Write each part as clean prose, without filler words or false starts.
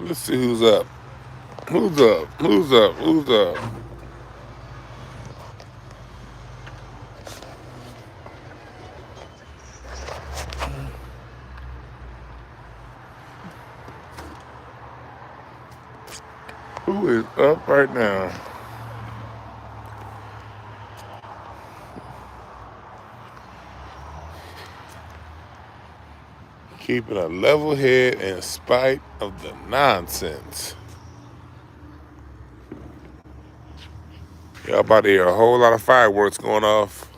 Let's see who's up. Who's up? Who's up? Who's up? Who is up right now? Keeping a level head in spite of the nonsense. Y'all about to hear a whole lot of fireworks going off.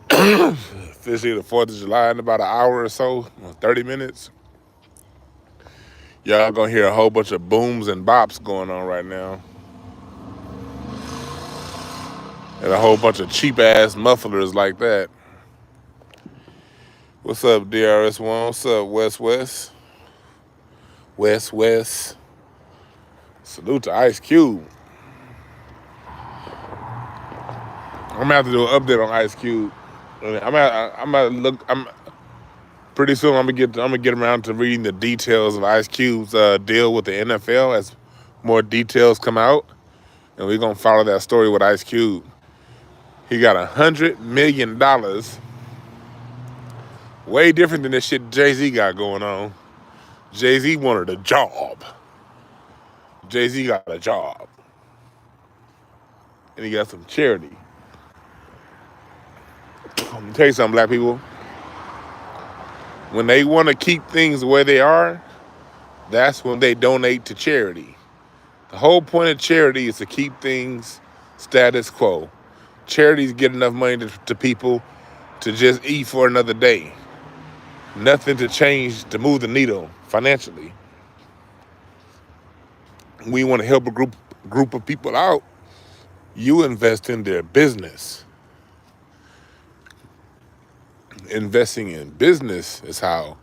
Officially the 4th of July in about an hour or so, 30 minutes. Y'all gonna hear a whole bunch of booms and bops going on right now. And a whole bunch of cheap ass mufflers like that. What's up, DRS1? What's up, West West? West West. Salute to Ice Cube. I'm gonna have to do an update on Ice Cube. I'm gonna look. I'm pretty soon. I'm gonna get around to reading the details of Ice Cube's deal with the NFL as more details come out, and we're gonna follow that story with Ice Cube. He got $100 million, way different than this shit Jay-Z got going on. Jay-Z wanted a job. Jay-Z got a job, and he got some charity. I'm gonna tell you something, black people. When they want to keep things the way they are, that's when they donate to charity. The whole point of charity is to keep things status quo. Charities get enough money to people to just eat for another day. Nothing to change, to move the needle financially. We want to help a group of people out. You invest in their business. Investing in business is how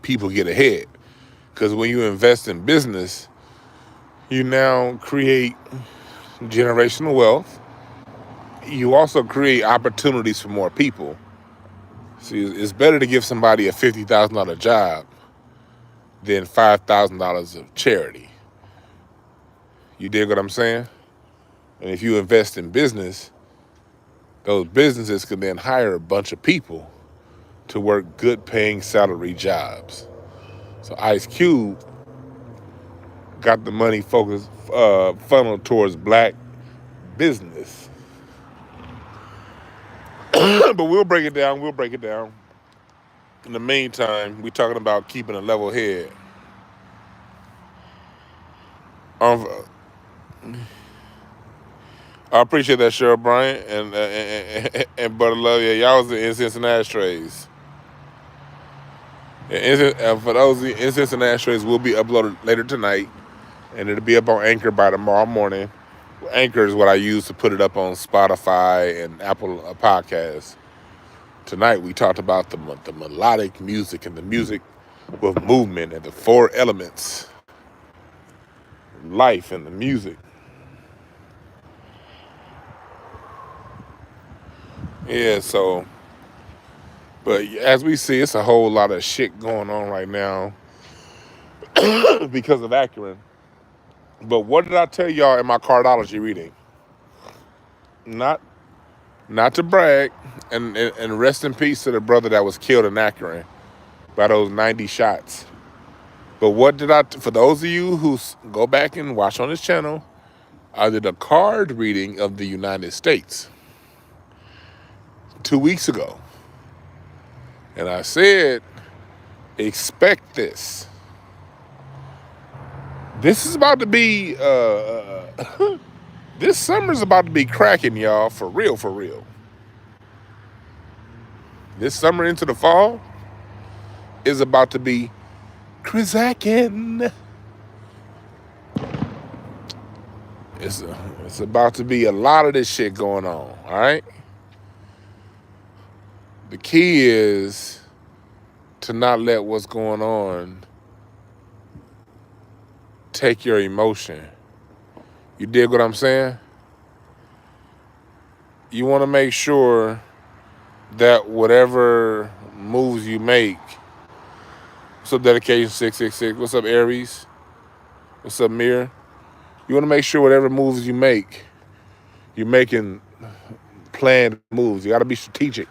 people get ahead. Because when you invest in business, you now create generational wealth. You also create opportunities for more people. See, it's better to give somebody a $50,000 job than $5,000 of charity. You dig what I'm saying? And if you invest in business, those businesses can then hire a bunch of people to work good paying salary jobs. So Ice Cube got the money focused, funneled towards black business. But we'll break it down. In the meantime, we're talking about keeping a level head. Um, I appreciate that, Cheryl Bryant and Butter Love. Yeah, y'all was the incense and ashtrays. For those, the incense and ashtrays will be uploaded later tonight, and it'll be up on Anchor by tomorrow morning. Anchor is what I use to put it up on Spotify and Apple Podcasts. Tonight we talked about the melodic music and the music with movement and the 4 elements, life and the music. Yeah, so, but as we see, it's a whole lot of shit going on right now because of Akron. But what did I tell y'all in my cardology reading? Not to brag, and rest in peace to the brother that was killed in Akron by those 90 shots. But what did for those of you who go back and watch on this channel, I did a card reading of the United States 2 weeks ago. And I said, expect this. This is about to be, this summer's about to be cracking, y'all, for real, for real. This summer into the fall is about to be cracking. It's about to be a lot of this shit going on, all right? The key is to not let what's going on take your emotion. You dig what I'm saying? You want to make sure that whatever moves you make What's up, Dedication 666? What's up, Aries? What's up, Mir? You want to make sure whatever moves you make, you're making planned moves. You got to be strategic.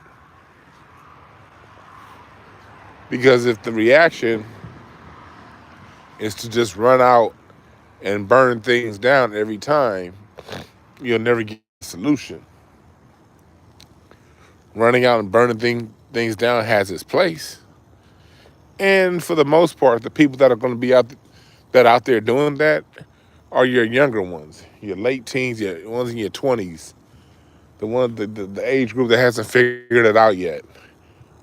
Because if the reaction is to just run out and burn things down every time, you'll never get a solution. Running out and burning things down has its place. And for the most part, the people that are going to be out there doing that are your younger ones, your late teens, your ones in your 20s, the age group that hasn't figured it out yet,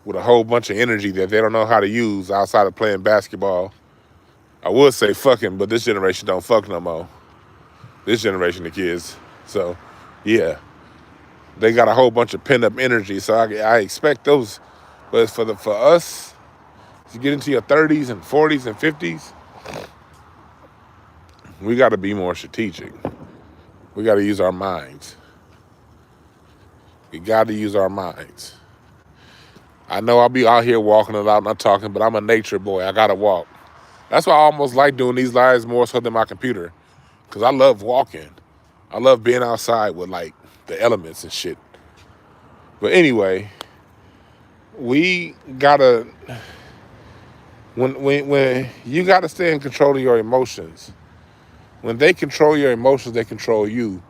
with a whole bunch of energy that they don't know how to use outside of playing basketball. I would say fucking, but this generation don't fuck no more. This generation of kids. So, yeah. They got a whole bunch of pent-up energy, so I expect those. But for us, as you get into your 30s and 40s and 50s, we got to be more strategic. We got to use our minds. We got to use our minds. I know I'll be out here walking it out, not talking, but I'm a nature boy. I got to walk. That's why I almost like doing these lives more so than my computer, because I love walking. I love being outside with, like, the elements and shit. But anyway, we got to... When you got to stay in control of your emotions. When they control your emotions, they control you,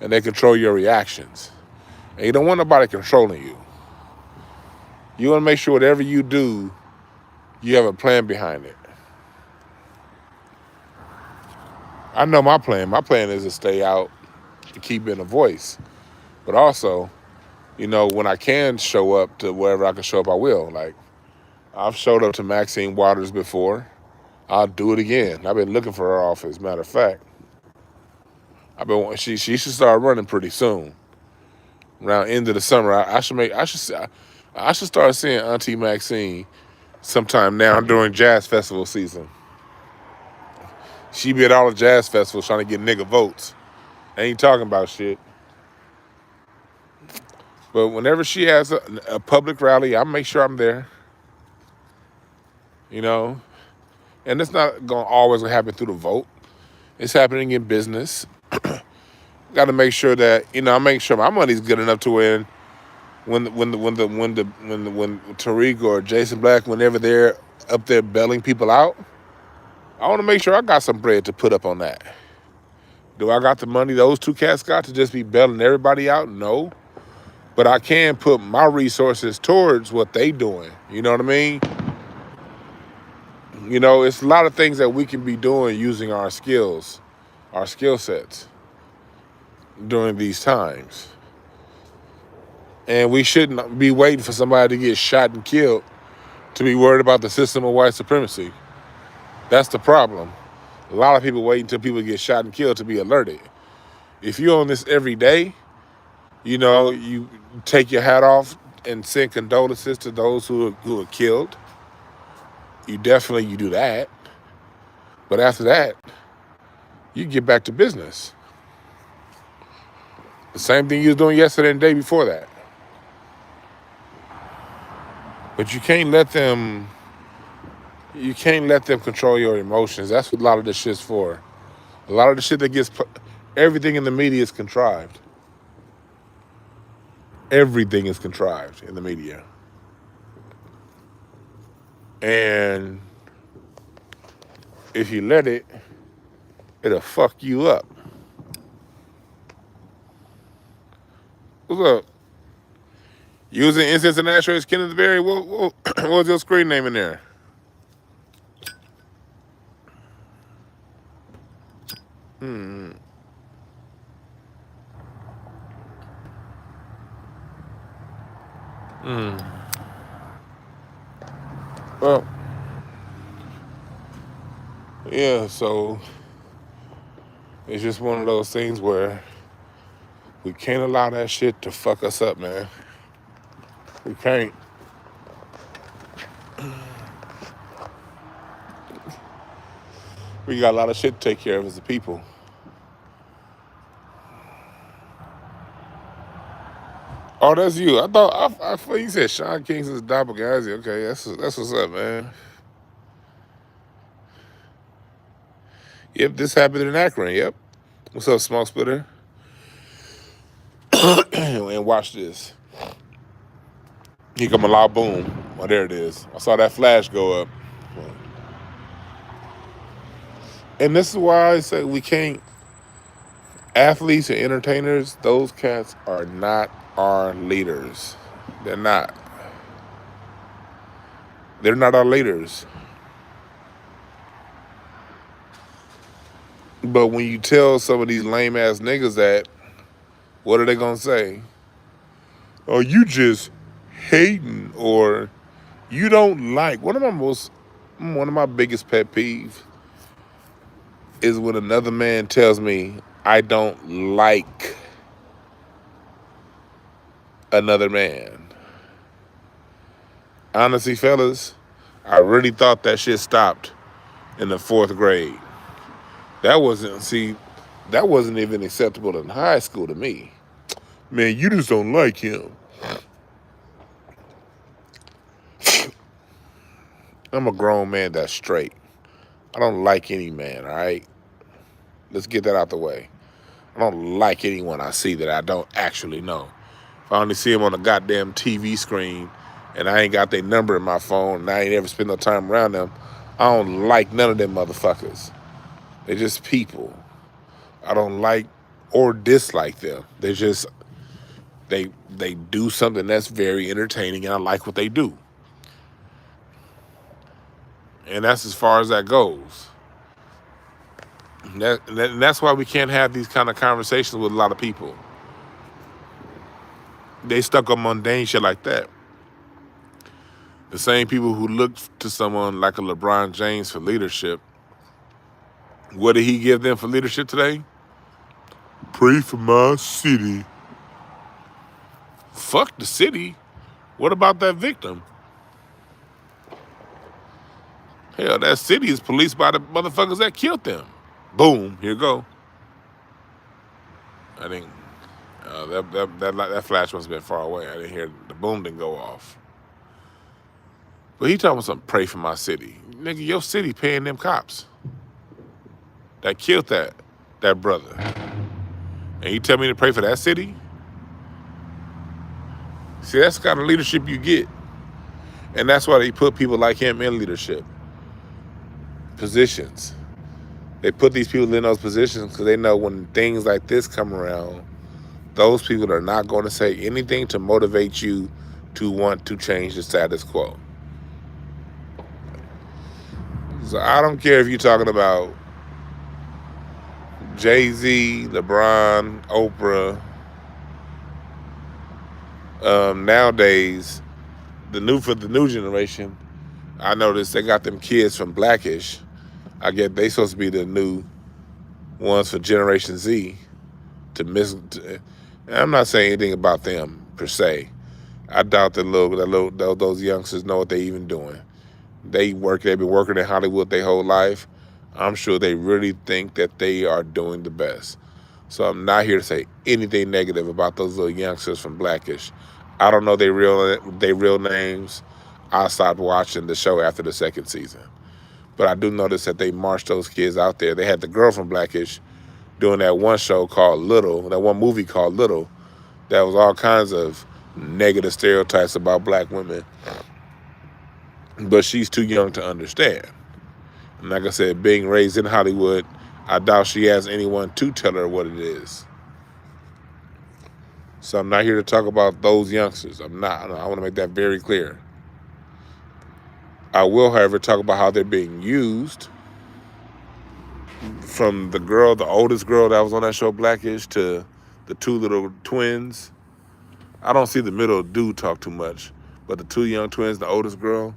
and they control your reactions. And you don't want nobody controlling you. You want to make sure whatever you do, you have a plan behind it. I know my plan. My plan is to stay out and keep being a voice. But also, when I can show up to wherever I can show up, I will. Like, I've showed up to Maxine Waters before. I'll do it again. I've been looking for her office, matter of fact. She should start running pretty soon. Around end of the summer, I should start seeing Auntie Maxine sometime now during jazz festival season. She be at all the jazz festivals trying to get nigga votes. Ain't talking about shit. But whenever she has a public rally, I make sure I'm there. And it's not going to always happen through the vote. It's happening in business. Got to make sure that I make sure my money's good enough to win when Tariq or Jason Black, whenever they're up there bailing people out. I want to make sure I got some bread to put up on that. Do I got the money those two cats got to just be bailing everybody out? No. But I can put my resources towards what they doing. You know what I mean? It's a lot of things that we can be doing using our skills, our skill sets during these times. And we shouldn't be waiting for somebody to get shot and killed to be worried about the system of white supremacy. That's the problem. A lot of people wait until people get shot and killed to be alerted. If you're on this every day, you take your hat off and send condolences to those who are killed. You do that. But after that, you get back to business. The same thing you was doing yesterday and the day before that. But you can't let them control your emotions. That's what a lot of this shit's for. A lot of the shit that everything in the media is contrived. Everything is contrived in the media. And if you let it, it'll fuck you up. What's up? Using incense and ashtrays, Kenneth Berry. What was your screen name in there? Well, yeah, so it's just one of those things where we can't allow that shit to fuck us up, man. We can't. We got a lot of shit to take care of as a people. Oh, that's you. I thought you said Sean Kingston's doppelganger. Okay, that's what's up, man. Yep, this happened in Akron. Yep. What's up, Smoke Splitter? And watch this. Here come a loud boom. Oh, there it is. I saw that flash go up. And this is why I say we can't. Athletes and entertainers, those cats are not our leaders. They're not. They're not our leaders. But when you tell some of these lame ass niggas that, what are they gonna say? Oh, you just hating, or you don't like. One of my biggest pet peeves is when another man tells me I don't like another man. Honestly, fellas, I really thought that shit stopped in the 4th grade. That wasn't even acceptable in high school to me. Man, you just don't like him. I'm a grown man that's straight. I don't like any man, all right? Let's get that out the way. I don't like anyone I see that I don't actually know. If I only see them on a goddamn TV screen and I ain't got their number in my phone and I ain't ever spent no time around them, I don't like none of them motherfuckers. They're just people. I don't like or dislike them. They're just, they do something that's very entertaining and I like what they do. And that's as far as that goes. And that's why we can't have these kind of conversations with a lot of people. They stuck on mundane shit like that. The same people who look to someone like a LeBron James for leadership, what did he give them for leadership today? Pray for my city. Fuck the city. What about that victim? Hell, that city is policed by the motherfuckers that killed them. Boom, here you go. I think that flash must have been far away. I didn't hear, the boom didn't go off. But he talking about something, pray for my city. Nigga, your city paying them cops that killed that brother. And you tell me to pray for that city? See, that's the kind of leadership you get. And that's why they put people like him in leadership positions. They put these people in those positions because they know when things like this come around, those people are not going to say anything to motivate you to want to change the status quo. So I don't care if you're talking about Jay-Z, LeBron, Oprah. Nowadays, for the new generation, I noticed they got them kids from Blackish. I get they supposed to be the new ones for Generation Z. I'm not saying anything about them per se. I doubt those youngsters know what they even doing. They've been working in Hollywood their whole life. I'm sure they really think that they are doing the best. So I'm not here to say anything negative about those little youngsters from Blackish. I don't know their real names. I stopped watching the show after the 2nd season. But I do notice that they marched those kids out there. They had the girl from Blackish doing that one show called Little, that one movie called Little, that was all kinds of negative stereotypes about black women. But she's too young to understand. And like I said, being raised in Hollywood, I doubt she has anyone to tell her what it is. So I'm not here to talk about those youngsters. I'm not. I want to make that very clear. I will, however, talk about how they're being used. From the oldest girl that was on that show, Blackish, to the 2 little twins. I don't see the middle dude talk too much, but the 2 young twins, the oldest girl,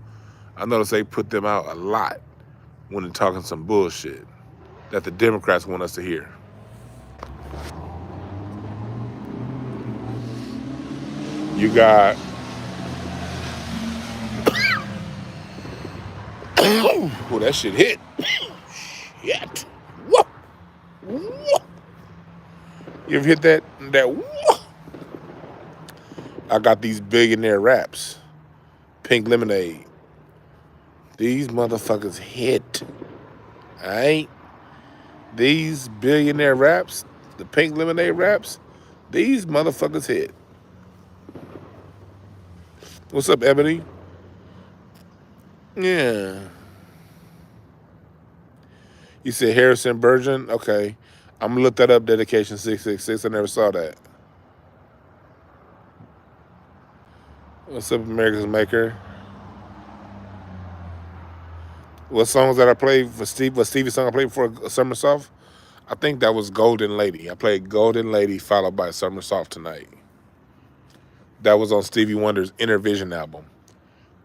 I notice they put them out a lot when they're talking some bullshit that the Democrats want us to hear. You got oh, that shit hit. Shit. Whoa. Whoa. You ever hit that? Whoa. I got these billionaire wraps. Pink lemonade. These motherfuckers hit. Alright? These billionaire raps, the pink lemonade raps, these motherfuckers hit. What's up, Ebony? Yeah. You said Harrison Burgeon? Okay. I'm gonna look that up, Dedication 666. I never saw that. What's up, America's Maker? What songs that I played for Steve? What Stevie's song I played before Summer Soft? I think that was Golden Lady. I played Golden Lady followed by Summer Soft tonight. That was on Stevie Wonder's Inner Vision album.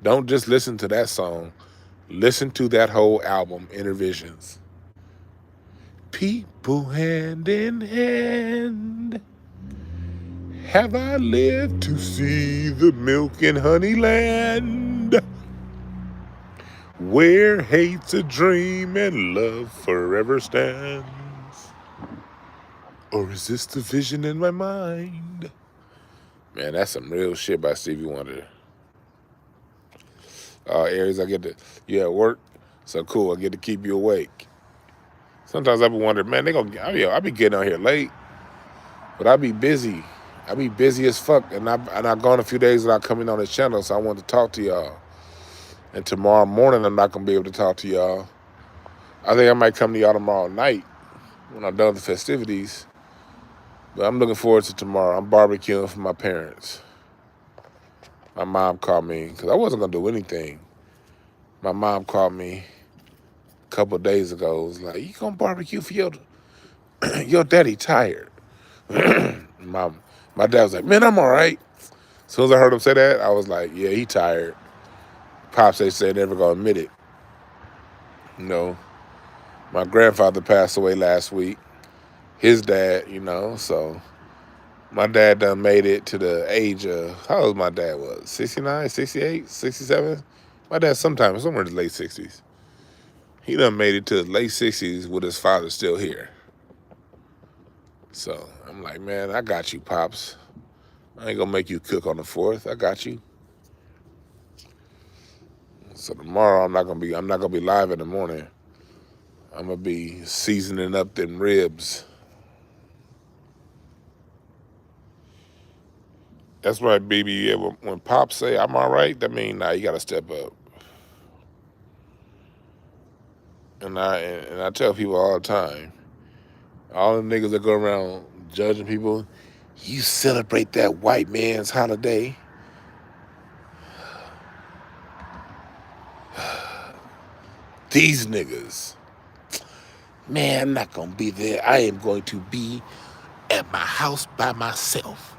Don't just listen to that song. Listen to that whole album, Inner Visions. People hand in hand. Have I lived to see the milk and honey land? Where hate's a dream and love forever stands. Or is this the vision in my mind? Man, that's some real shit by Stevie Wonder. Aries, you at work, so cool, I get to keep you awake. Sometimes I be wondering, man, I be getting out here late, but I be busy. I be busy as fuck, and I've gone a few days without coming on this channel, so I want to talk to y'all. And tomorrow morning, I'm not gonna be able to talk to y'all. I think I might come to y'all tomorrow night when I'm done with the festivities. But I'm looking forward to tomorrow. I'm barbecuing for my parents. My mom called me because I wasn't gonna do anything. My mom called me a couple of days ago. It was like, "You gonna barbecue for your daddy tired?" my dad was like, "Man, I'm all right." As soon as I heard him say that, I was like, "Yeah, he tired." Pops they said never gonna admit it. You know, my grandfather passed away last week. His dad, so my dad done made it to the age of, how old my dad was? 69, 68, 67? My dad somewhere in his late 60s. He done made it to his late 60s with his father still here. So I'm like, man, I got you, Pops. I ain't gonna make you cook on the 4th. I got you. So tomorrow I'm not gonna be live in the morning. I'm gonna be seasoning up them ribs. That's right, baby. Yeah, when Pops say I'm all right, that mean you gotta step up. And I tell people all the time, all the niggas that go around judging people, you celebrate that white man's holiday. These niggas, man, I'm not gonna be there. I am going to be at my house by myself.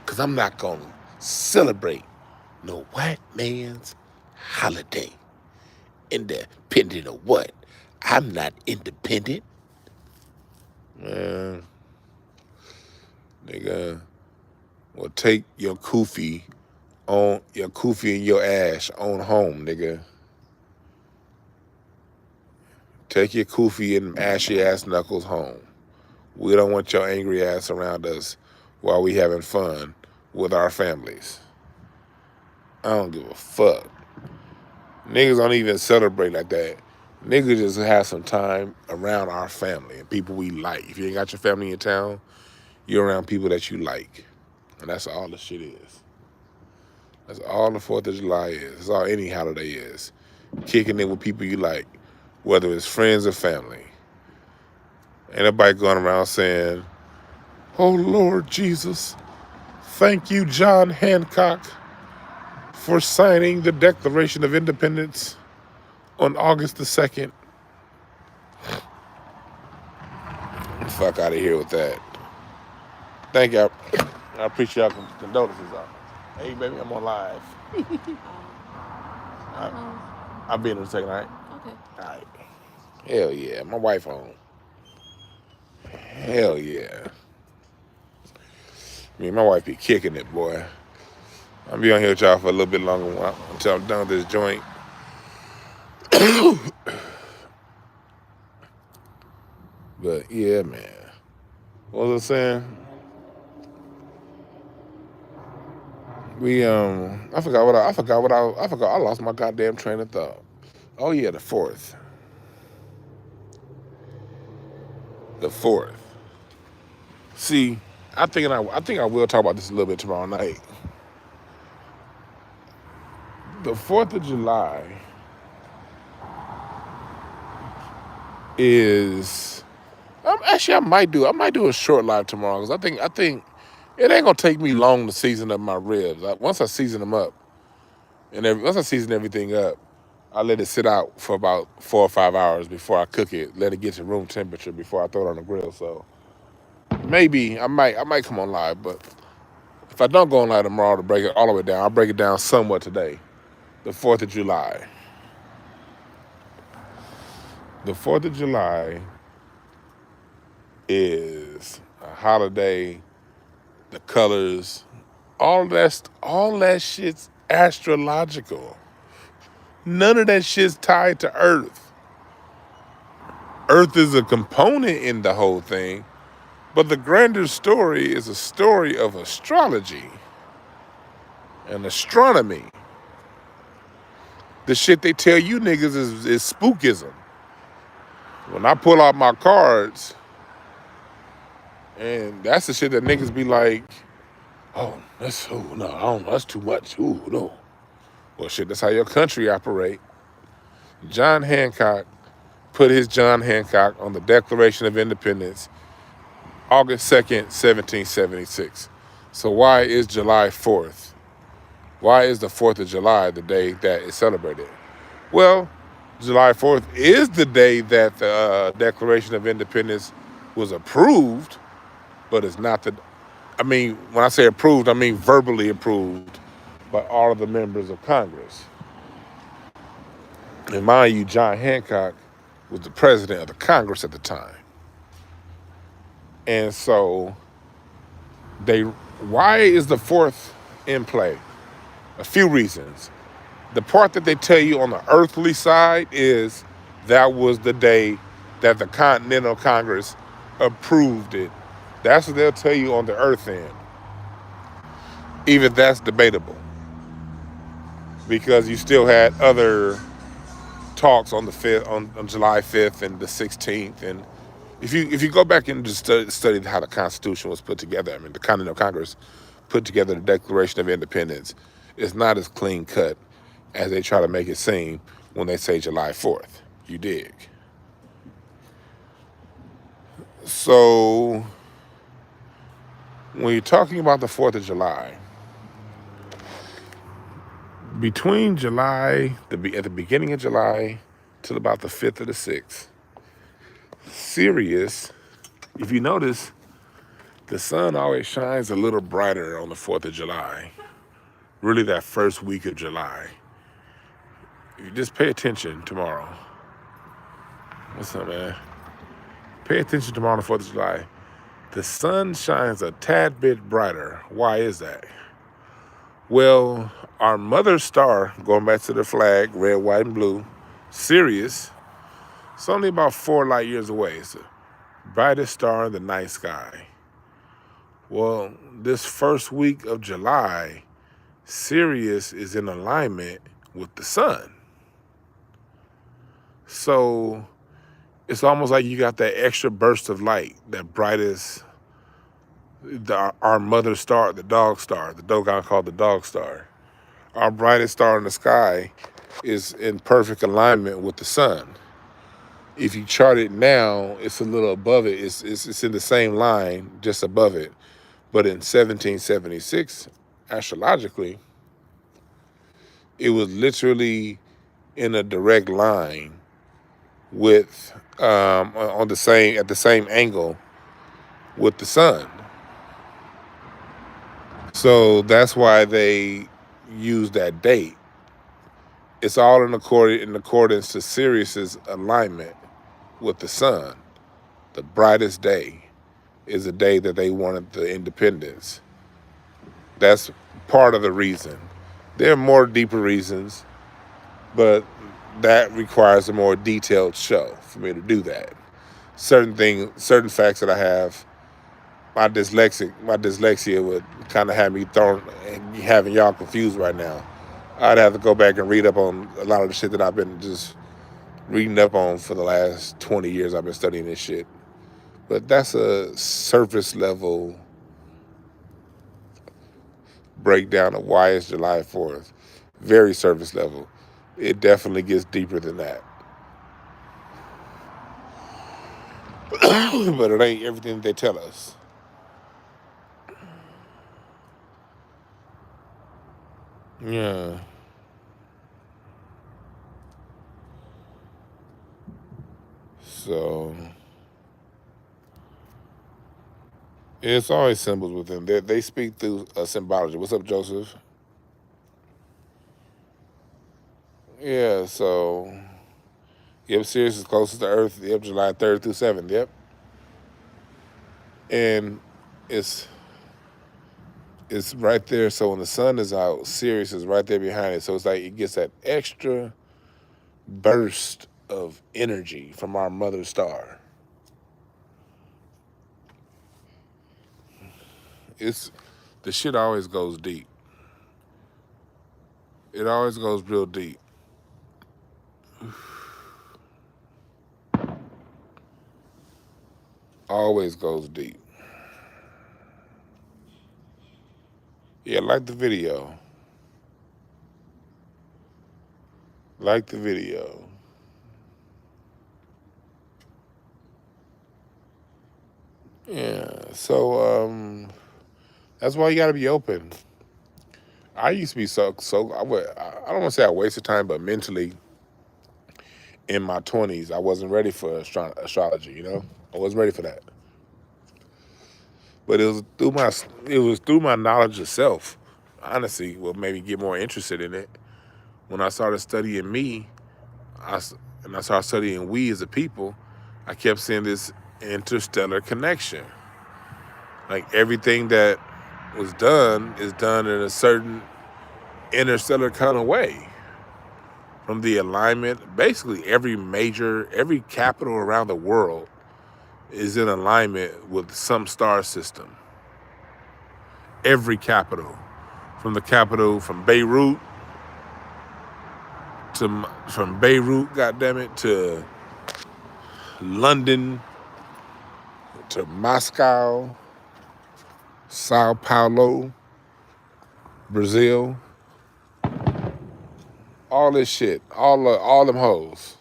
Cause I'm not gonna celebrate no white man's holiday. Independent of what? I'm not independent. Man, nigga, well, take your kufi and your ash on home, nigga. Take your kufi and ashy ass knuckles home. We don't want your angry ass around us while we having fun with our families. I don't give a fuck. Niggas don't even celebrate like that. Niggas just have some time around our family and people we like. If you ain't got your family in town, you're around people that you like. And that's all the shit is. That's all the 4th of July is. That's all any holiday is. Kicking it with people you like, whether it's friends or family. Ain't nobody going around saying, "Oh, Lord Jesus, thank you, John Hancock, for signing the Declaration of Independence on August the 2nd. Fuck out of here with that. Thank you. I appreciate y'all condolences. Hey, baby, I'm on live. I'll be in a second, all right? Okay. All right. Hell yeah. My wife home. Hell yeah. Me and my wife be kicking it, boy. I'll be on here with y'all for a little bit longer until I'm done with this joint. But yeah, man. What was I saying? I lost my goddamn train of thought. Oh yeah, the 4th. The 4th. See, I think I will talk about this a little bit tomorrow night. The 4th of July is actually I might do a short live tomorrow because I think it ain't gonna take me long to season up my ribs. Once I season them up once I season everything up, I let it sit out for about 4 or 5 hours before I cook it. Let it get to room temperature before I throw it on the grill. So maybe I might come on live, but if I don't go on live tomorrow to break it all the way down, I'll break it down somewhat today. The 4th of July. The 4th of July is a holiday. The colors, all that shit's astrological. None of that shit's tied to Earth. Earth is a component in the whole thing, but the grander story is a story of astrology and astronomy. The shit they tell you niggas is spookism. When I pull out my cards, and that's the shit that niggas be like, oh, no, I don't know, that's too much. Ooh, no. Well, shit, that's how your country operate. John Hancock put his John Hancock on the Declaration of Independence, August 2nd, 1776. So why is July 4th? Why is the 4th of July the day that is celebrated? Well, July 4th is the day that the Declaration of Independence was approved, but it's not when I say approved, I mean verbally approved by all of the members of Congress. And mind you, John Hancock was the president of the Congress at the time. And so why is the 4th in play? A few reasons. The part that they tell you on the earthly side is that was the day that the Continental Congress approved it. That's what they'll tell you on the earth end. Even that's debatable, because you still had other talks on the 5th, on July 5th and the 16th. And if you go back and just study how the Constitution was put together, the Continental Congress put together the Declaration of Independence, it's not as clean cut as they try to make it seem when they say July 4th. You dig? So when you're talking about the 4th of July, between July, at the beginning of July till about the 5th or the 6th, Sirius, if you notice, the sun always shines a little brighter on the 4th of July. Really that first week of July. You just pay attention tomorrow. What's up, man? Pay attention tomorrow on the 4th of July. The sun shines a tad bit brighter. Why is that? Well, our mother star, going back to the flag, red, white, and blue, Sirius, it's only about 4 light years away. It's the brightest star in the night sky. Well, this first week of July, Sirius is in alignment with the sun. So it's almost like you got that extra burst of light, that brightest, our mother star, the dog star, the doggone called the dog star. Our brightest star in the sky is in perfect alignment with the sun. If you chart it now, it's a little above it. It's in the same line, just above it. But in 1776, astrologically, it was literally in a direct line with at the same angle with the sun. So that's why they use that date. It's all in accordance to Sirius's alignment with the sun. The brightest day is the day that they wanted the independence. That's part of the reason. There are more deeper reasons, but that requires a more detailed show for me to do that. Certain facts that I have, my dyslexia would kind of have me having y'all confused right now. I'd have to go back and read up on a lot of the shit that I've been just reading up on for the last 20 years. I've been studying this shit. But that's a surface level breakdown of why it's July 4th. Very surface level. It definitely gets deeper than that. But it ain't everything they tell us. Yeah. So it's always symbols with them. They speak through symbology. What's up, Joseph? Yeah, so yep, Sirius is closest to Earth. Yep, July 3rd through 7th. Yep. And it's right there. So when the sun is out, Sirius is right there behind it. So it's like it gets that extra burst of energy from our mother star. It's the shit always goes deep. It always goes real deep. Always goes deep. Yeah, like the video. Like the video. Yeah, so that's why you gotta be open. I used to be so I don't want to say I wasted time, but mentally in my 20s, I wasn't ready for astrology. You know, I wasn't ready for that. But it was through my knowledge of self, honestly, what made me get more interested in it. When I started studying me, and I started studying we as a people, I kept seeing this interstellar connection. Like everything that was done is done in a certain interstellar kind of way. From the alignment, basically every capital around the world is in alignment with some star system. Every capital, from Beirut goddammit, to London, to Moscow, Sao Paulo, Brazil, all this shit, all them hoes,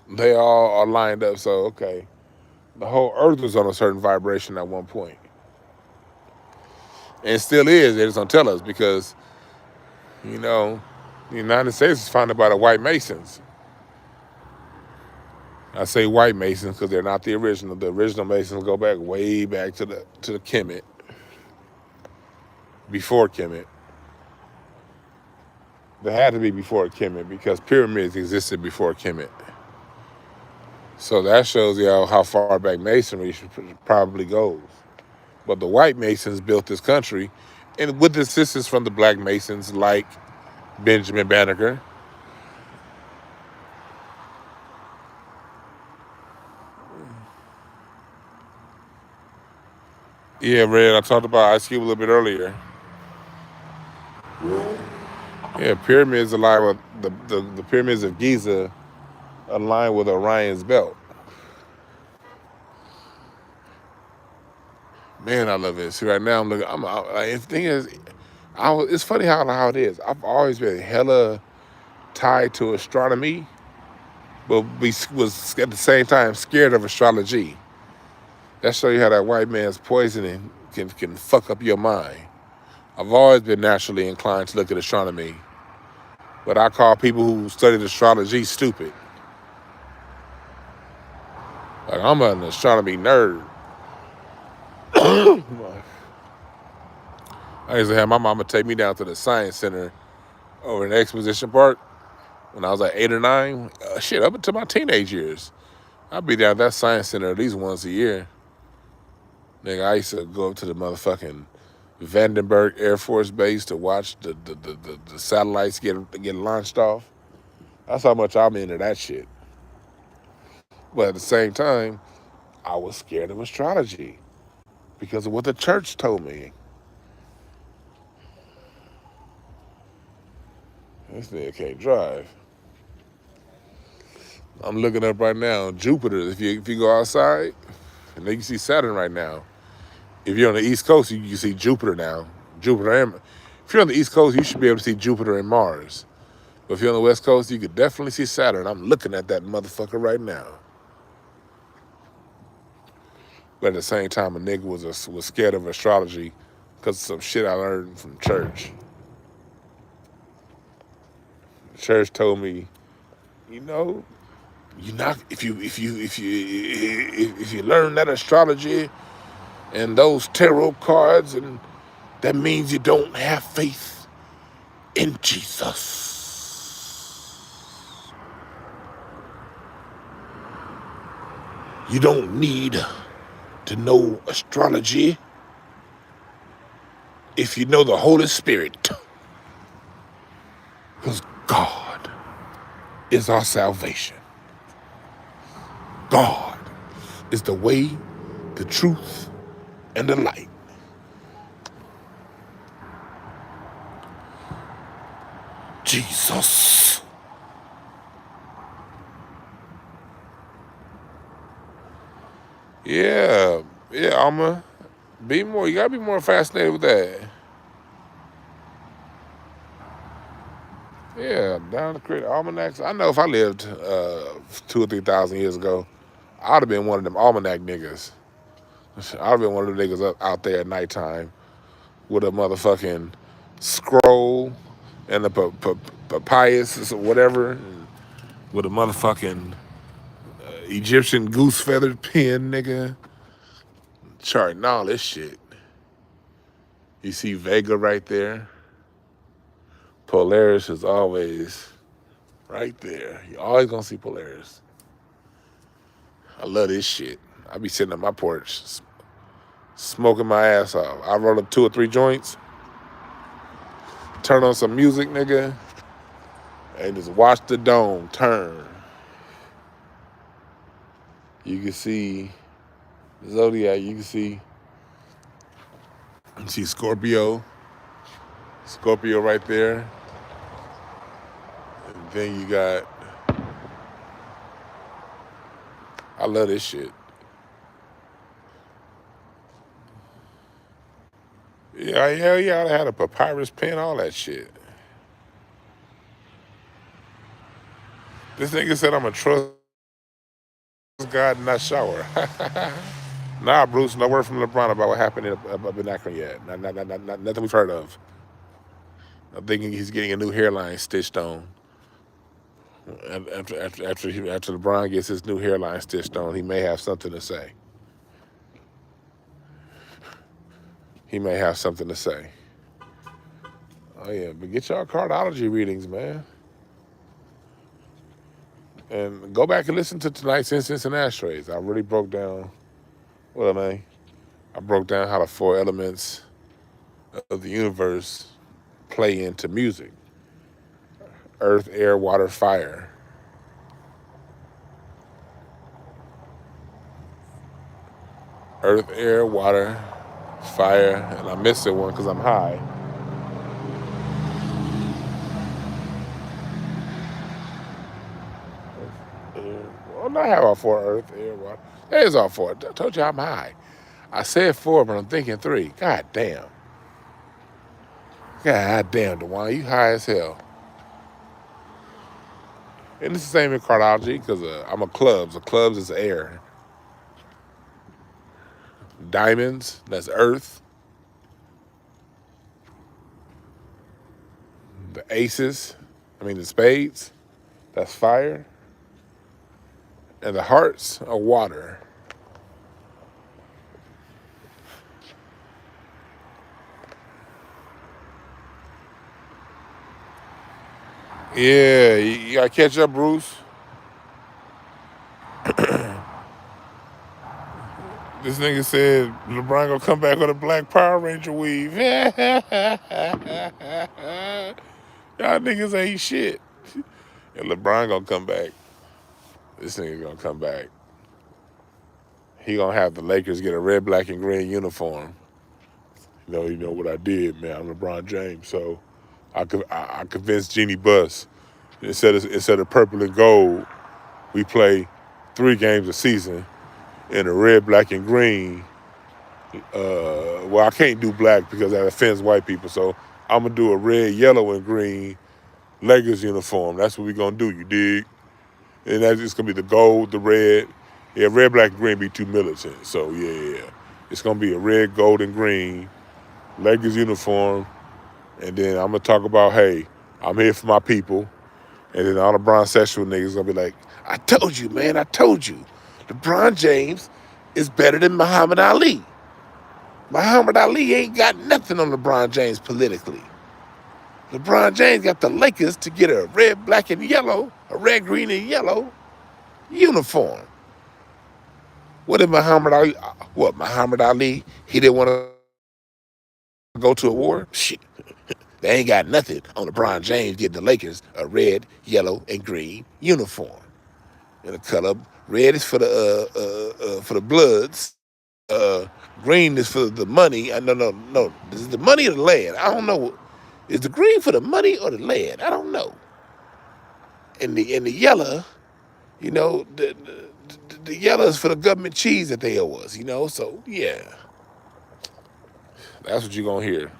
they all are lined up. So okay, the whole Earth was on a certain vibration at one point, and it still is. They just don't tell us because you know the United States was founded by the white Masons. I say white Masons because they're not the original. The original Masons go back way back to the Kemet, before Kemet. They had to be before Kemet because pyramids existed before Kemet. So that shows you how far back Masonry probably goes. But the white Masons built this country, and with assistance from the black Masons like Benjamin Banneker. Yeah, Red, I talked about Ice Cube a little bit earlier. Yeah, pyramids align with the pyramids of Giza align with Orion's belt. Man, I love it. See, right now I'm looking. The thing is, it's funny how it is. I've always been hella tied to astronomy, but was at the same time scared of astrology. That shows you how that white man's poisoning can fuck up your mind. I've always been naturally inclined to look at astronomy, but I call people who studied astrology stupid. Like, I'm an astronomy nerd. I used to have my mama take me down to the science center over in the Exposition Park when I was like 8 or 9. Shit, up until my teenage years. I'd be down at that science center at least once a year. Nigga, I used to go up to the motherfucking Vandenberg Air Force Base to watch the satellites get launched off. That's how much I'm into that shit. But at the same time, I was scared of astrology because of what the church told me. This nigga can't drive. I'm looking up right now. Jupiter, if you go outside, And then you see Saturn right now. If you're on the East Coast, you can see Jupiter now. If you're on the East Coast, you should be able to see Jupiter and Mars. But if you're on the West Coast, you could definitely see Saturn. I'm looking at that motherfucker right now. But at the same time, a nigga was scared of astrology because of some shit I learned from church. Church told me, you not if you learn that astrology and those tarot cards, and that means you don't have faith in Jesus. You don't need to know astrology if you know the Holy Spirit. Because God is our salvation. God is the way, the truth, and the light. Jesus. Yeah, Alma. You gotta be more fascinated with that. Yeah, down to create almanacs. I know if I lived 2,000 or 3,000 years ago, I'd have been one of them almanac niggas. I'd have been one of the niggas out there at nighttime with a motherfucking scroll and a papyrus or whatever, with a motherfucking Egyptian goose feathered pen, nigga, charting all this shit. You see Vega right there. Polaris is always right there. You're always gonna see Polaris. I love this shit. I be sitting on my porch, smoking my ass off. I roll up 2 or 3 joints, turn on some music, nigga, and just watch the dome turn. You can see Zodiac. You can see Scorpio. Scorpio right there. And then you got, I love this shit. Yeah, I had a papyrus pen, all that shit. This nigga said I'm a trust God and not shower. Nah, Bruce, no word from LeBron about what happened up in Akron yet. Nothing we've heard of. I'm thinking he's getting a new hairline stitched on. After LeBron gets his new hairline stitched on, he may have something to say. Oh yeah, but get y'all cardology readings, man. And go back and listen to tonight's Incense and Ashtrays. I really broke down, I broke down how the 4 elements of the universe play into music. Earth, air, water, fire. Earth, air, water, fire, and I missed one because I'm high. Well, not have all 4: earth, air, water. That is all 4. I told you I'm high. I said 4, but I'm thinking 3. God damn, Dwan, you high as hell. And it's the same in cardiology because I'm a clubs. A clubs is air. Diamonds, that's earth. The the spades, that's fire. And the hearts are water. Yeah, you gotta catch up, Bruce. This nigga said LeBron gonna come back with a black Power Ranger weave. Y'all niggas ain't shit. And LeBron gonna come back. This nigga gonna come back. He gonna have the Lakers get a red, black, and green uniform. You know what I did, man. I'm LeBron James, so I convinced Jeannie Buss. Instead of purple and gold, we play 3 games a season. in a red, black, and green. Well, I can't do black because that offends white people. So I'm gonna do a red, yellow, and green Lakers uniform. That's what we're gonna do. You dig? And that's just gonna be the gold, the red. Yeah, red, black, and green be too militant. So yeah. It's gonna be a red, gold, and green Lakers uniform. And then I'm gonna talk about, hey, I'm here for my people. And then all the Bron sexual niggas gonna be like, I told you, man, I told you. LeBron James is better than Muhammad Ali. Muhammad Ali ain't got nothing on LeBron James politically. LeBron James got the Lakers to get a red, black, and yellow, a red, green, and yellow uniform. What did Muhammad Ali, Muhammad Ali, he didn't want to go to a war? Shit. They ain't got nothing on LeBron James getting the Lakers a red, yellow, and green uniform. And the color red is for the Bloods. Green is for the money. No. This is the money or the land. I don't know. Is the green for the money or the land? I don't know. And the yellow, you know, the yellow is for the government cheese that they owe us, you know. So yeah, that's what you're gonna hear.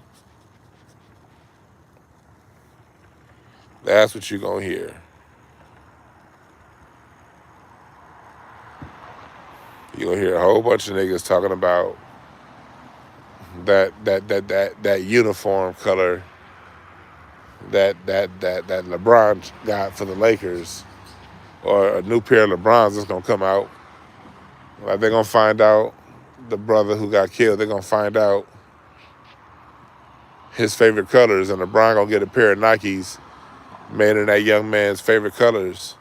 That's what you're gonna hear. You're gonna hear a whole bunch of niggas talking about that uniform color that LeBron got for the Lakers, or a new pair of LeBrons that's gonna come out. Like they're gonna find out the brother who got killed. They're gonna find out his favorite colors, and LeBron gonna get a pair of Nikes made in that young man's favorite colors,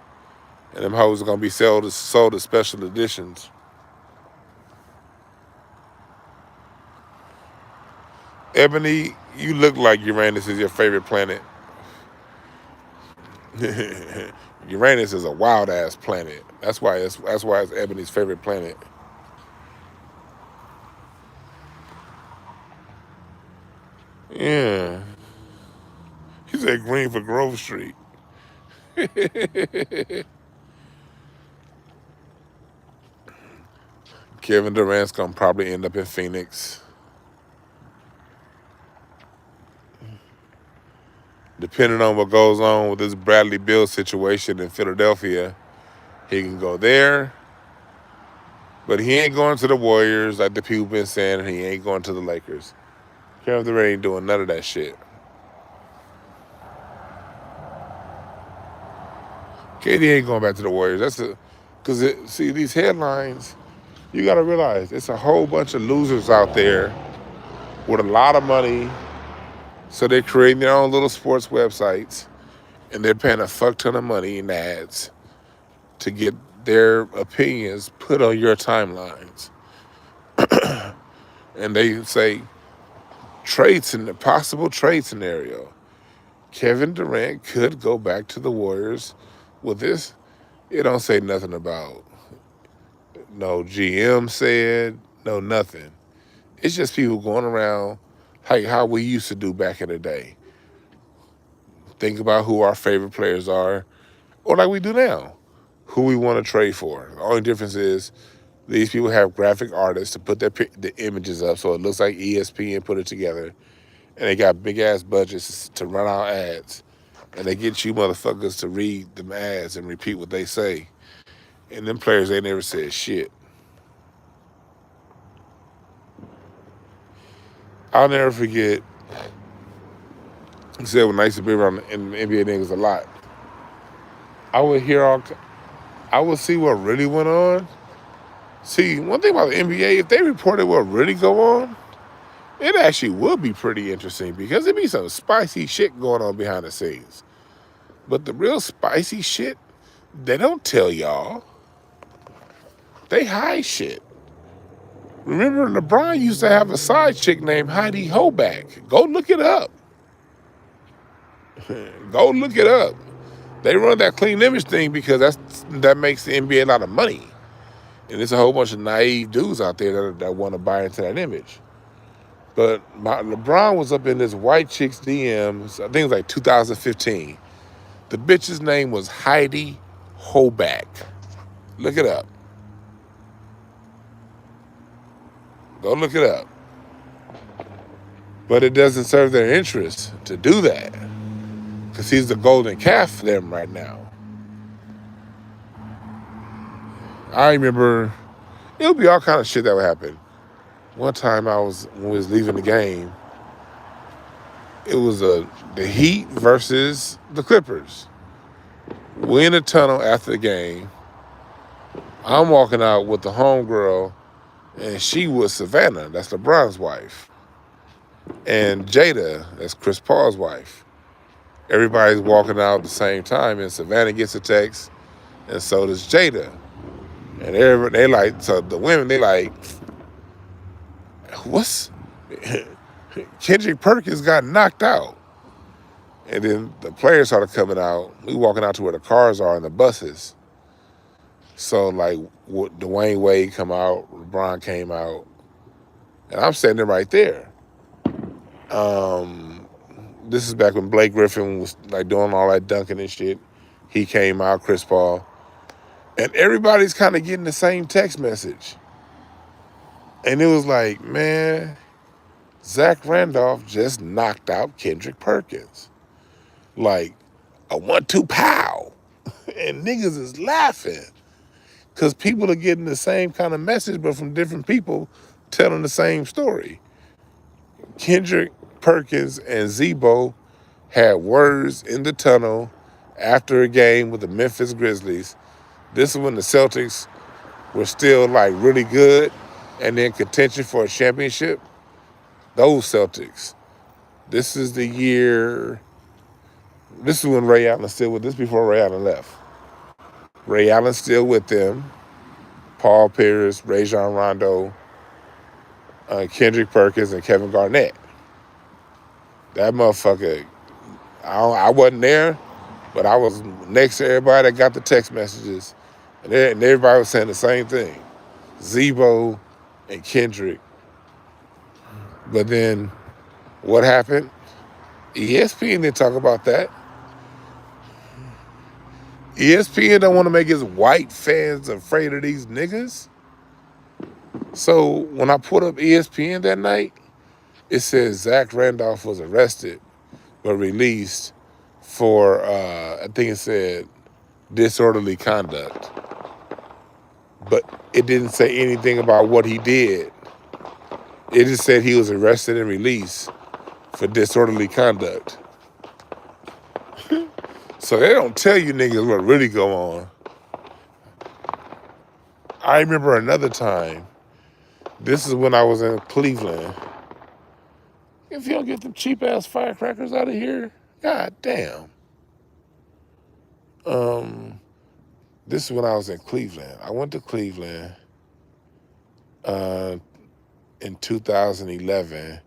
and them hoes are gonna be sold as special editions. Ebony, you look like Uranus is your favorite planet. Uranus is a wild ass planet. That's why it's Ebony's favorite planet. Yeah. He said green for Grove Street. Kevin Durant's gonna probably end up in Phoenix. Depending on what goes on with this Bradley Beal situation in Philadelphia, he can go there. But he ain't going to the Warriors like the people been saying, and he ain't going to the Lakers. Kevin Durant ain't doing none of that shit. KD ain't going back to the Warriors. See, these headlines, you got to realize it's a whole bunch of losers out there with a lot of money. So they're creating their own little sports websites, and they're paying a fuck ton of money in ads to get their opinions put on your timelines. And they say possible trade scenario. Kevin Durant could go back to the Warriors. With this, it don't say nothing about no GM said, no nothing. It's just people going around like how we used to do back in the day. Think about who our favorite players are, or like we do now, who we want to trade for. The only difference is these people have graphic artists to put the images up so it looks like ESPN put it together, and they got big ass budgets to run out ads, and they get you motherfuckers to read them ads and repeat what they say, and them players ain't never said shit. I'll never forget. He said when I used to be around the NBA niggas a lot, I would see what really went on. See, one thing about the NBA, if they reported what really go on, it actually would be pretty interesting because there'd be some spicy shit going on behind the scenes. But the real spicy shit, they don't tell y'all. They hide shit. Remember, LeBron used to have a side chick named Heidi Hoback. Go look it up. Go look it up. They run that clean image thing because that makes the NBA a lot of money. And there's a whole bunch of naive dudes out there that want to buy into that image. But LeBron was up in this white chick's DMs, I think it was like 2015. The bitch's name was Heidi Hoback. Look it up. Go look it up. But it doesn't serve their interest to do that because he's the golden calf for them right now. I remember it'll be all kind of shit that would happen. One time when we was leaving the game, it was the Heat versus the Clippers. We in the tunnel after the game. I'm walking out with the homegirl, and she was Savannah, that's LeBron's wife. And Jada, that's Chris Paul's wife. Everybody's walking out at the same time, and Savannah gets a text, and so does Jada. And they like, so the women, they like, what's, Cedrick Perkins got knocked out. And then the players started coming out. We walking out to where the cars are and the buses. So like Dwayne Wade come out, LeBron came out, and I'm standing right there. This is back when Blake Griffin was like doing all that dunking and shit. He came out, Chris Paul. And everybody's kind of getting the same text message. And it was like, man, Zach Randolph just knocked out Cedrick Perkins. Like a 1-2 pow. And niggas is laughing. Because people are getting the same kind of message, but from different people telling the same story. Cedrick Perkins and Zebo had words in the tunnel after a game with the Memphis Grizzlies. This is when the Celtics were still like really good and in contention for a championship. Those Celtics. This is the year, this is when Ray Allen's still with, this before Ray Allen left. Ray Allen's still with them. Paul Pierce, Rajon Rondo, Cedrick Perkins, and Kevin Garnett. That motherfucker, I wasn't there, but I was next to everybody that got the text messages. And everybody was saying the same thing. Zebo and Cedrick. But then what happened? ESPN didn't talk about that. ESPN don't want to make his white fans afraid of these niggas. So when I put up ESPN that night, it says Zach Randolph was arrested but released for, I think it said, disorderly conduct. But it didn't say anything about what he did. It just said he was arrested and released for disorderly conduct. So they don't tell you niggas what really go on. I remember another time. This is when I was in Cleveland. If you don't get them cheap ass firecrackers out of here, god damn. This is when I was in Cleveland. I went to Cleveland in 2011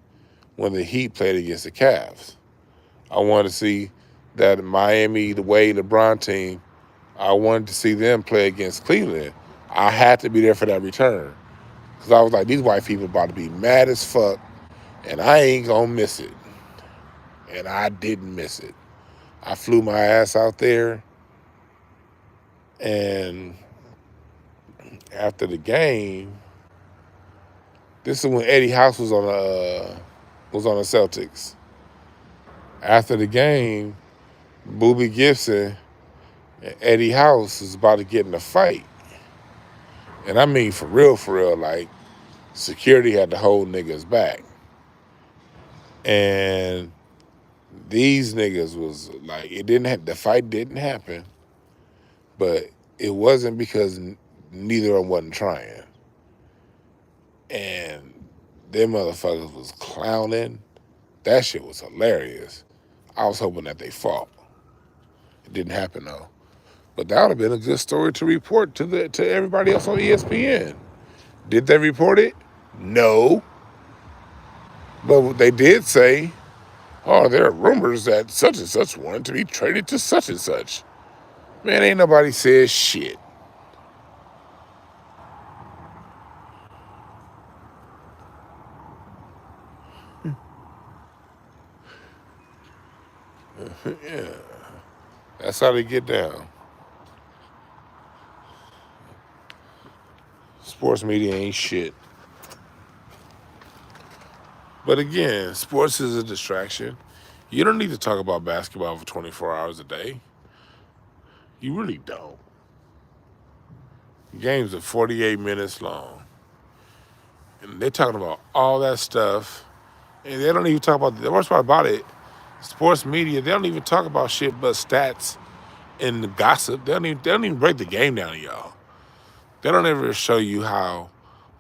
when the Heat played against the Cavs. I wanted to see that Miami, the Wade LeBron team, I wanted to see them play against Cleveland. I had to be there for that return. Because I was like, these white people about to be mad as fuck, and I ain't gonna miss it. And I didn't miss it. I flew my ass out there, and after the game, this is when Eddie House was on the Celtics. After the game, Boobie Gibson and Eddie House is about to get in a fight. And I mean for real, like security had to hold niggas back. And these niggas was like, the fight didn't happen, but it wasn't because neither of them wasn't trying. And them motherfuckers was clowning. That shit was hilarious. I was hoping that they fought. It didn't happen though. But that would have been a good story to report to everybody else on ESPN. Did they report it? No. But they did say, oh, there are rumors that such and such wanted to be traded to such and such. Man, ain't nobody said shit. Yeah. That's how they get down. Sports media ain't shit. But again, sports is a distraction. You don't need to talk about basketball for 24 hours a day. You really don't. Games are 48 minutes long. And they're talking about all that stuff. And they don't even talk about, the worst part about it, sports media, they don't even talk about shit but stats and the gossip. They don't even break the game down to y'all. They don't ever show you how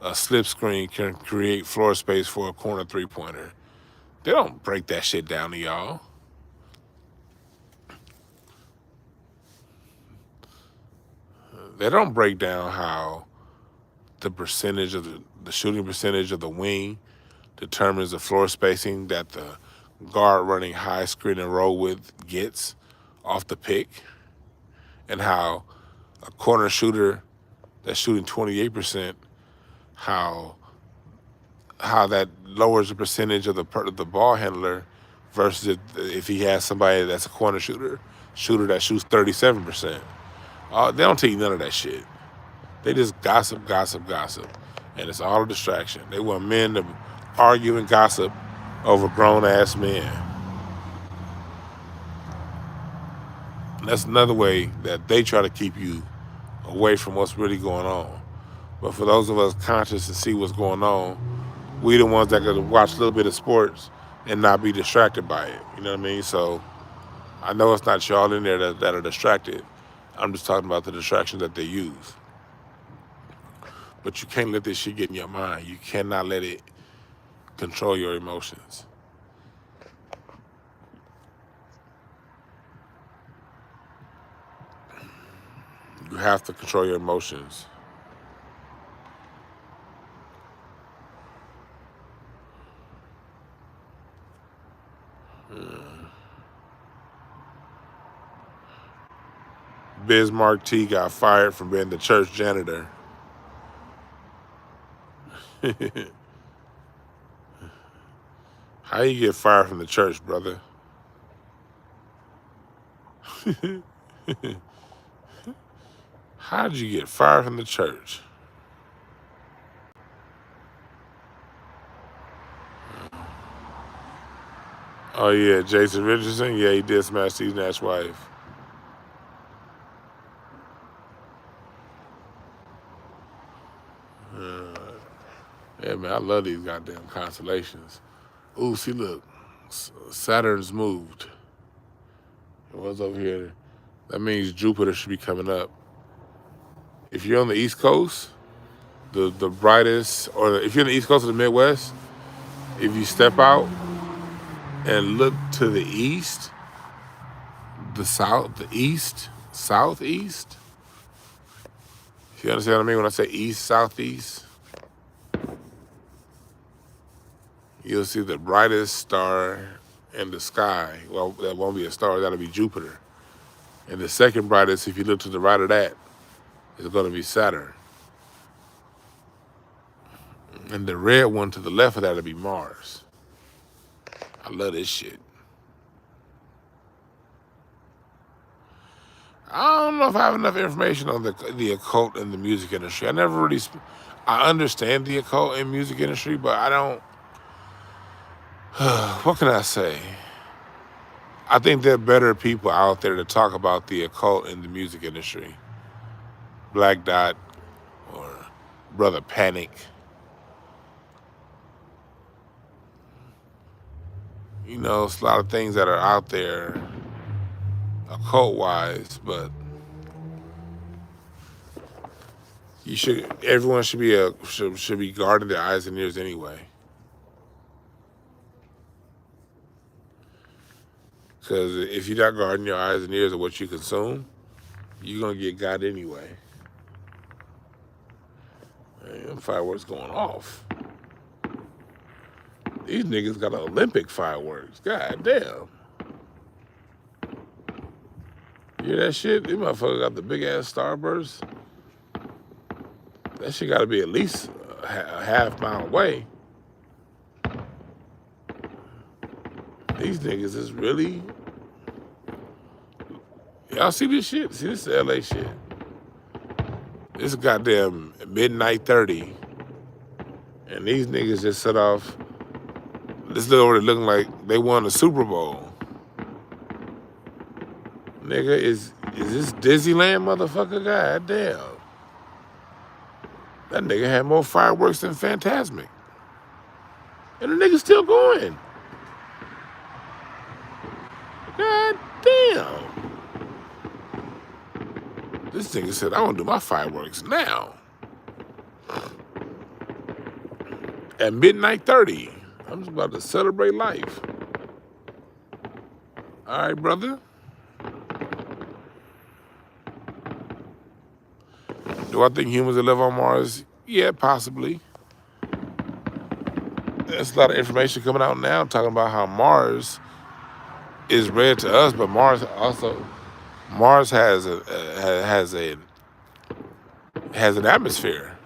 a slip screen can create floor space for a corner three-pointer. They don't break that shit down to y'all. They don't break down how the percentage of the shooting percentage of the wing determines the floor spacing that the guard running high screen and roll with gets off the pick, and how a corner shooter that's shooting 28%, how that lowers the percentage of the ball handler versus if he has somebody that's a corner shooter that shoots 37%. They don't tell you none of that shit. They just gossip, and it's all a distraction. They want men to argue and gossip over grown-ass men. And that's another way that they try to keep you away from what's really going on. But for those of us conscious to see what's going on, we the ones that could watch a little bit of sports and not be distracted by it. You know what I mean? So I know it's not y'all in there that are distracted. I'm just talking about the distractions that they use. But you can't let this shit get in your mind. You cannot let it control your emotions. You have to control your emotions. Bismarck T got fired from being the church janitor. How you get fired from the church, brother? How did you get fired from the church? Oh yeah, Jason Richardson. Yeah, he did smash Steve Nash's wife. Yeah, man, I love these goddamn constellations. Ooh, see, look, Saturn's moved. It was over here. That means Jupiter should be coming up. If you're on the East Coast, the brightest, or if you're on the East Coast of the Midwest, if you step out and look to the east, the south, the east, southeast. If you understand what I mean when I say east, southeast, you'll see the brightest star in the sky. Well, that won't be a star, that'll be Jupiter. And the second brightest, if you look to the right of that, is going to be Saturn. And the red one to the left of that will be Mars. I love this shit. I don't know if I have enough information on the occult and the music industry. I never really, I understand the occult and music industry, but I don't, what can I say? I think there are better people out there to talk about the occult in the music industry. Black Dot or Brother Panic. You know, it's a lot of things that are out there occult-wise, but everyone should be guarding their eyes and ears anyway. Because if you're not guarding your eyes and ears of what you consume, you're going to get got anyway. Man, fireworks going off. These niggas got Olympic fireworks. God damn. You hear that shit? These motherfuckers got the big-ass starbursts. That shit got to be at least a half mile away. These niggas is really... Y'all see this shit? See, this is LA shit. This is goddamn midnight 30. And these niggas just set off This little over there looking like they won the Super Bowl. Nigga, is this Disneyland, motherfucker? God damn. That nigga had more fireworks than Fantasmic. And the nigga's still going. God damn. This nigga said, I want to do my fireworks now. At midnight 30. I'm just about to celebrate life. All right, brother. Do I think humans will live on Mars? Yeah, possibly. There's a lot of information coming out now talking about how Mars is red to us, but Mars has an atmosphere.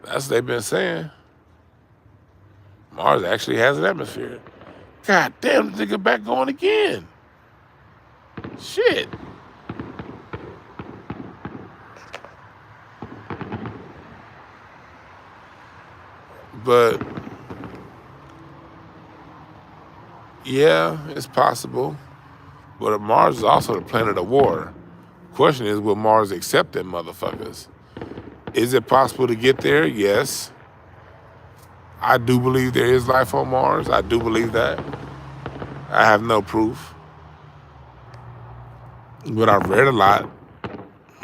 That's what they've been saying. Mars actually has an atmosphere. God damn, the nigga back going again. Shit. But yeah, it's possible. But Mars is also the planet of war. Question is, will Mars accept them motherfuckers? Is it possible to get there? Yes. I do believe there is life on Mars. I do believe that. I have no proof. But I've read a lot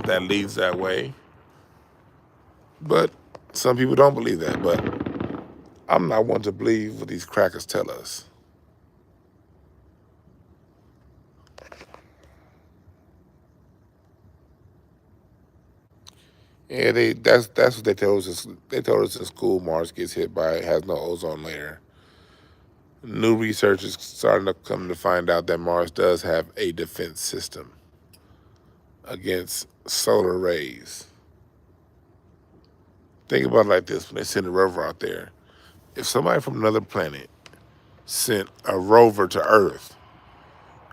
that leads that way. But some people don't believe that. But I'm not one to believe what these crackers tell us. Yeah, that's what they told us. They told us in school Mars gets hit by it, has no ozone layer. New research is starting to come to find out that Mars does have a defense system against solar rays. Think about it like this: when they send a rover out there, if somebody from another planet sent a rover to Earth,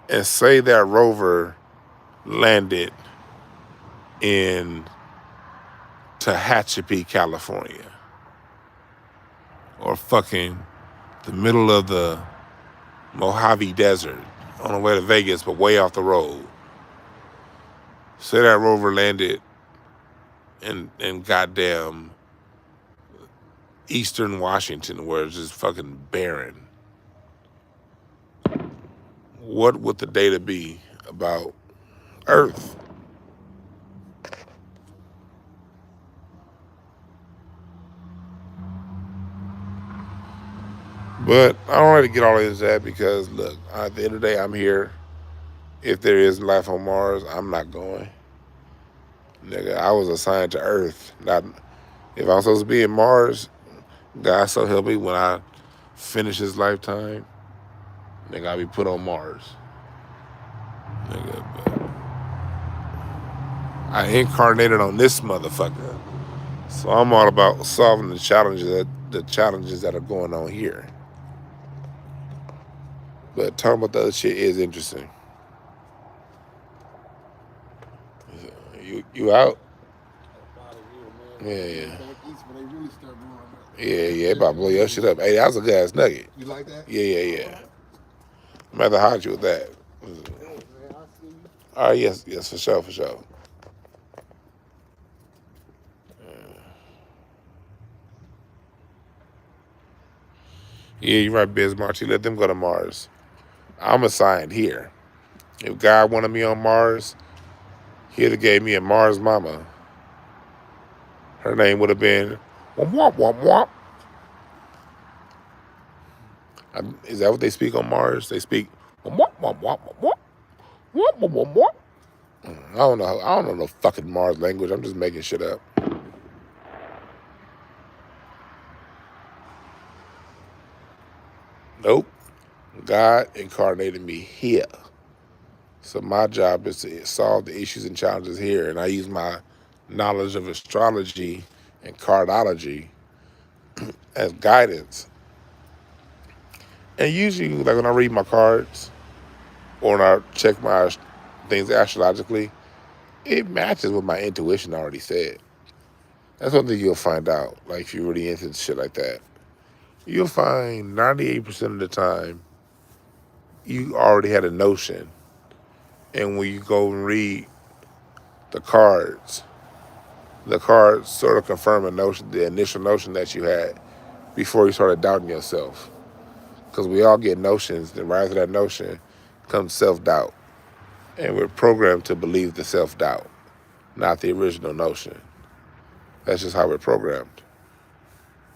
and say that rover landed in Tehachapi, California, or fucking the middle of the Mojave Desert on the way to Vegas, but way off the road. Say that rover landed in goddamn Eastern Washington, where it's just fucking barren. What would the data be about Earth? But I don't really get all into that because, look, at the end of the day, I'm here. If there is life on Mars, I'm not going. Nigga, I was assigned to Earth. Not if I'm supposed to be in Mars, God so help me, when I finish this lifetime, nigga, I'll be put on Mars. Nigga, but I incarnated on this motherfucker. So I'm all about solving the challenges that are going on here. But talking about the other shit is interesting. You out? Yeah. Yeah, about to blow your shit up. Hey, that was a good ass nugget. You like that? Yeah. I'm about to hide you with that. All right, yes, for sure. Yeah, you're right, Biz Marty. Let them go to Mars. I'm assigned here. If God wanted me on Mars, he'd have gave me a Mars mama. Her name would have been womp womp womp. Is that what they speak on Mars? They speak womp womp womp womp womp womp womp womp. I don't know no fucking Mars language. I'm just making shit up. Nope. God incarnated me here. So my job is to solve the issues and challenges here, and I use my knowledge of astrology and cardology as guidance. And usually, like when I read my cards or when I check my things astrologically, it matches what my intuition already said. That's one thing you'll find out, like if you're really into shit like that. you'll find 98% of the time you already had a notion. And when you go and read the cards sort of confirm a notion, the initial notion that you had before you started doubting yourself. Because we all get notions, the rise of that notion comes self-doubt. And we're programmed to believe the self-doubt, not the original notion. That's just how we're programmed.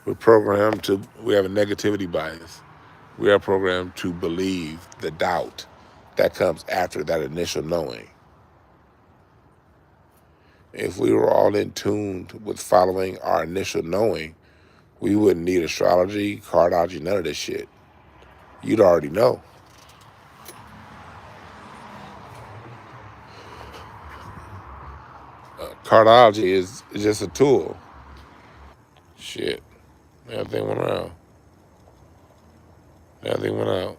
We have a negativity bias. We are programmed to believe the doubt that comes after that initial knowing. If we were all in tune with following our initial knowing, we wouldn't need astrology, cardology, none of this shit. You'd already know. Cardology is just a tool. Shit. Everything went around. Everything went out.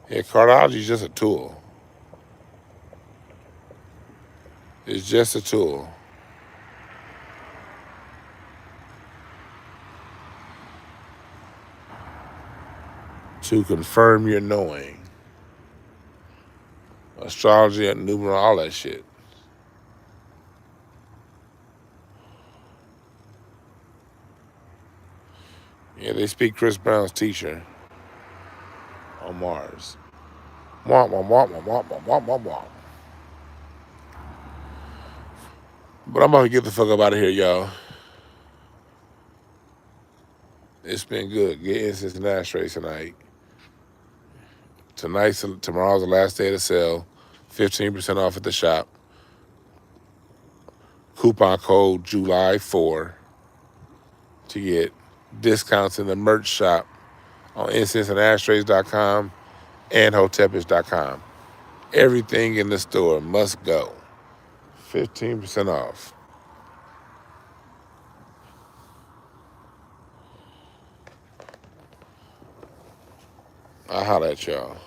Yeah, cardology is just a tool. It's just a tool. To confirm your knowing. Astrology and numeral, all that shit. Yeah, they speak Chris Brown's teacher on Mars. Womp, womp, womp, womp, womp, womp, womp, womp, womp. But I'm about to get the fuck up out of here, y'all. It's been good. Get incense and ashtrays tonight. Tomorrow's the last day of the sale. 15% off at the shop. Coupon code July4 to get discounts in the merch shop on incenseandashtrays.com and hotepish.com. Everything in the store must go. 15% off. I'll holler at y'all.